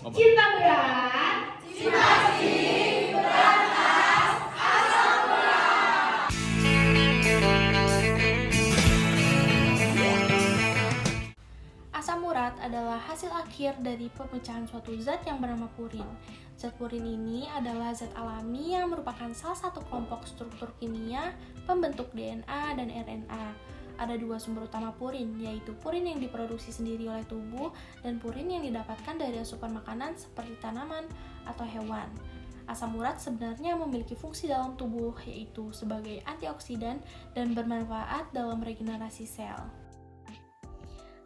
Cinta berat, simulasi berantas asam urat. Asam urat adalah hasil akhir dari pemecahan suatu zat yang bernama purin. Zat purin ini adalah zat alami yang merupakan salah satu kelompok struktur kimia pembentuk DNA dan RNA. Ada dua sumber utama purin, yaitu purin yang diproduksi sendiri oleh tubuh dan purin yang didapatkan dari asupan makanan seperti tanaman atau hewan. Asam urat sebenarnya memiliki fungsi dalam tubuh, yaitu sebagai antioksidan dan bermanfaat dalam regenerasi sel.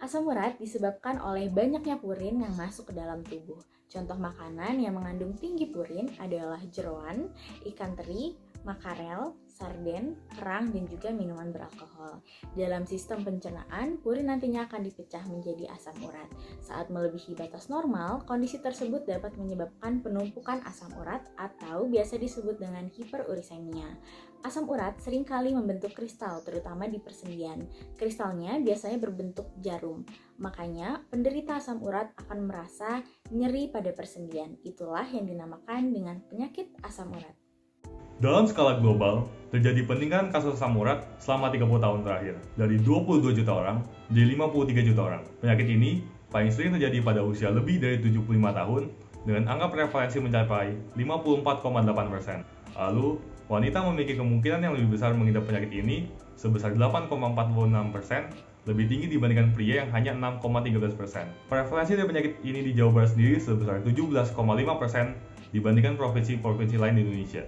Asam urat disebabkan oleh banyaknya purin yang masuk ke dalam tubuh. Contoh makanan yang mengandung tinggi purin adalah jeroan, ikan teri, makarel, sarden, kerang, dan juga minuman beralkohol. Dalam sistem pencernaan, purin nantinya akan dipecah menjadi asam urat. Saat melebihi batas normal, kondisi tersebut dapat menyebabkan penumpukan asam urat atau biasa disebut dengan hiperurisemia. Asam urat seringkali membentuk kristal, terutama di persendian. Kristalnya biasanya berbentuk jarum. Makanya, penderita asam urat akan merasa nyeri pada persendian. Itulah yang dinamakan dengan penyakit asam urat. Dalam skala global, terjadi peningkatan kasus asam urat selama 30 tahun terakhir, dari 22 juta orang menjadi 53 juta orang. Penyakit ini paling sering terjadi pada usia lebih dari 75 tahun, dengan angka prevalensi mencapai 54,8%. Lalu, wanita memiliki kemungkinan yang lebih besar mengidap penyakit ini sebesar 8,46%, lebih tinggi dibandingkan pria yang hanya 6,13%. Prevalensi dari penyakit ini di Jawa Barat sendiri sebesar 17,5% dibandingkan provinsi-provinsi lain di Indonesia.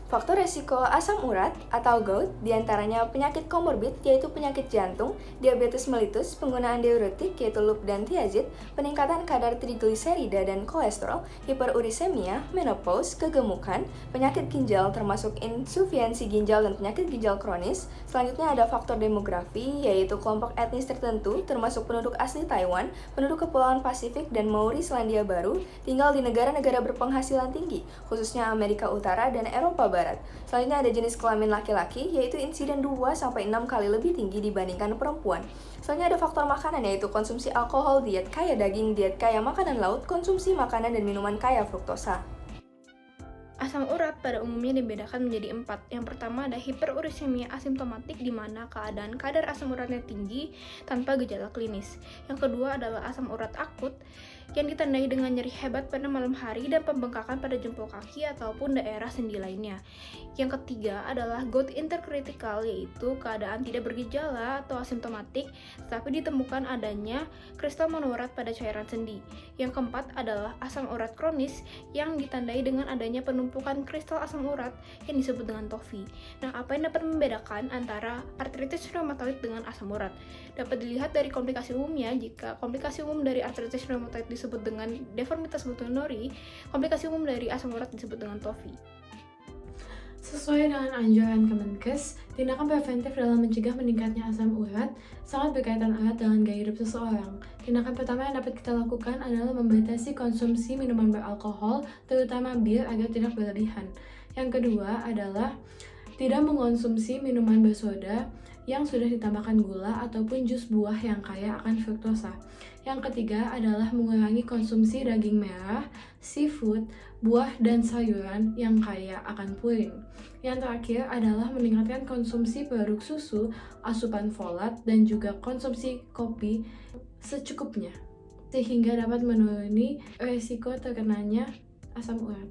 Faktor resiko asam urat atau gout diantaranya penyakit komorbid yaitu penyakit jantung, diabetes mellitus, penggunaan diuretik yaitu loop dan thiazid, peningkatan kadar trigliserida dan kolesterol, hiperurisemia, menopause, kegemukan, penyakit ginjal termasuk insufiensi ginjal dan penyakit ginjal kronis. Selanjutnya ada faktor demografi yaitu kelompok etnis tertentu termasuk penduduk asli Taiwan, penduduk Kepulauan Pasifik dan Mauri Selandia Baru tinggal di negara-negara berpenghasilan tinggi, khususnya Amerika Utara dan Eropa Barat. Selanjutnya ada jenis kelamin laki-laki, yaitu insiden 2-6 kali lebih tinggi dibandingkan perempuan. Selanjutnya ada faktor makanan, yaitu konsumsi alkohol, diet kaya daging, diet kaya makanan laut, konsumsi makanan dan minuman kaya fruktosa. Asam urat pada umumnya dibedakan menjadi 4. Yang pertama ada hiperurisemia asimptomatik, di mana keadaan kadar asam uratnya tinggi tanpa gejala klinis. Yang kedua adalah asam urat akut, yang ditandai dengan nyeri hebat pada malam hari dan pembengkakan pada jempol kaki ataupun daerah sendi lainnya. Yang ketiga adalah gout interkritikal, yaitu keadaan tidak bergejala atau asimptomatik, tetapi ditemukan adanya kristal monourat pada cairan sendi. Yang keempat adalah asam urat kronis, yang ditandai dengan adanya penumpukan kristal asam urat yang disebut dengan TOFI. Nah, apa yang dapat membedakan antara artritis reumatoid dengan asam urat? Dapat dilihat dari komplikasi umumnya. Jika komplikasi umum dari artritis reumatoid disebut dengan deformitas buto nori, komplikasi umum dari asam urat disebut dengan TOFI. Sesuai dengan anjuran Kemenkes, tindakan preventif dalam mencegah meningkatnya asam urat sangat berkaitan erat dengan gaya hidup seseorang. Tindakan pertama yang dapat kita lakukan adalah membatasi konsumsi minuman beralkohol, terutama bir, agar tidak berlebihan. Yang kedua adalah tidak mengonsumsi minuman bersoda yang sudah ditambahkan gula ataupun jus buah yang kaya akan fruktosa. Yang ketiga adalah mengurangi konsumsi daging merah, seafood, buah, dan sayuran yang kaya akan purin. Yang terakhir adalah meningkatkan konsumsi produk susu, asupan folat, dan juga konsumsi kopi secukupnya, sehingga dapat menuruni resiko terkenanya asam urat.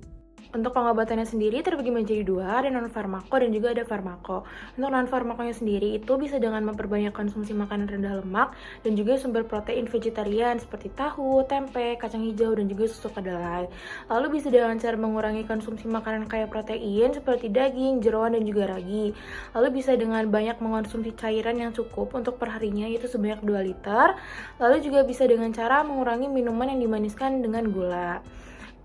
Untuk pengobatannya sendiri terbagi menjadi 2, ada non-farmako dan juga ada farmako. Untuk non-farmakonya sendiri itu bisa dengan memperbanyak konsumsi makanan rendah lemak dan juga sumber protein vegetarian seperti tahu, tempe, kacang hijau, dan juga susu kedelai. Lalu bisa dengan cara mengurangi konsumsi makanan kaya protein seperti daging, jeroan, dan juga ragi. Lalu bisa dengan banyak mengonsumsi cairan yang cukup untuk perharinya, yaitu sebanyak 2 liter. Lalu juga bisa dengan cara mengurangi minuman yang dimaniskan dengan gula.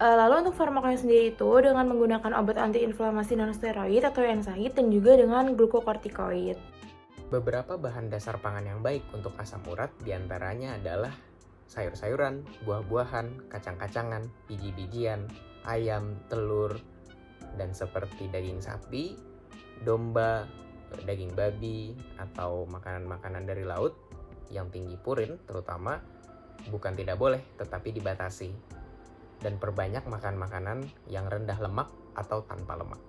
Lalu untuk farmakonya sendiri itu dengan menggunakan obat antiinflamasi non-steroid atau NSAID dan juga dengan glukokortikoid. Beberapa bahan dasar pangan yang baik untuk asam urat diantaranya adalah sayur-sayuran, buah-buahan, kacang-kacangan, biji-bijian, ayam, telur, dan seperti daging sapi, domba, daging babi, atau makanan-makanan dari laut yang tinggi purin terutama bukan tidak boleh tetapi dibatasi. dan perbanyak makan makanan yang rendah lemak atau tanpa lemak.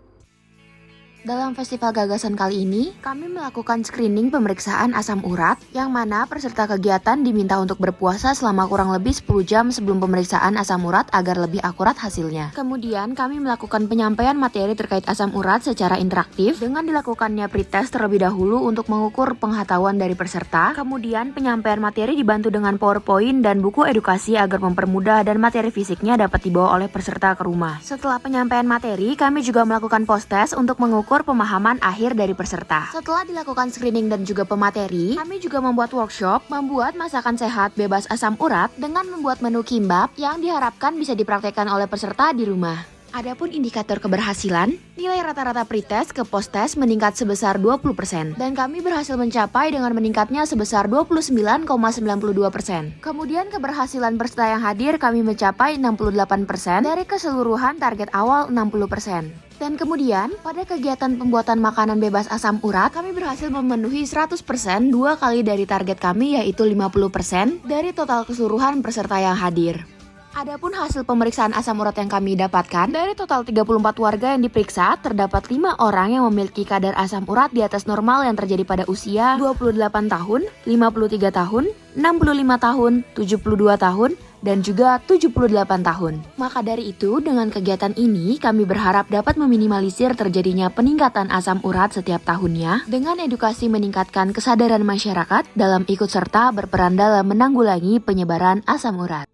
Dalam festival gagasan kali ini, kami melakukan screening pemeriksaan asam urat, yang mana peserta kegiatan diminta untuk berpuasa selama kurang lebih 10 jam sebelum pemeriksaan asam urat agar lebih akurat hasilnya. Kemudian, kami melakukan penyampaian materi terkait asam urat secara interaktif dengan dilakukannya pretest terlebih dahulu untuk mengukur pengetahuan dari peserta. Kemudian, penyampaian materi dibantu dengan PowerPoint dan buku edukasi agar mempermudah dan materi fisiknya dapat dibawa oleh peserta ke rumah. Setelah penyampaian materi, kami juga melakukan post-test untuk mengukur pemahaman akhir dari peserta. Setelah dilakukan screening dan juga pemateri, kami juga membuat workshop membuat masakan sehat bebas asam urat dengan membuat menu kimbap yang diharapkan bisa dipraktekkan oleh peserta di rumah. Adapun indikator keberhasilan, nilai rata-rata pretest ke post-test meningkat sebesar 20% dan kami berhasil mencapai dengan meningkatnya sebesar 29,92%. Kemudian keberhasilan peserta yang hadir kami mencapai 68% dari keseluruhan target awal 60%. Dan kemudian, pada kegiatan pembuatan makanan bebas asam urat, kami berhasil memenuhi 100% 2 kali dari target kami, yaitu 50% dari total keseluruhan peserta yang hadir. Adapun hasil pemeriksaan asam urat yang kami dapatkan, dari total 34 warga yang diperiksa, terdapat 5 orang yang memiliki kadar asam urat di atas normal yang terjadi pada usia 28 tahun, 53 tahun, 65 tahun, 72 tahun, dan juga 78 tahun. Maka dari itu, dengan kegiatan ini, kami berharap dapat meminimalisir terjadinya peningkatan asam urat setiap tahunnya, dengan edukasi meningkatkan kesadaran masyarakat dalam ikut serta berperan dalam menanggulangi penyebaran asam urat.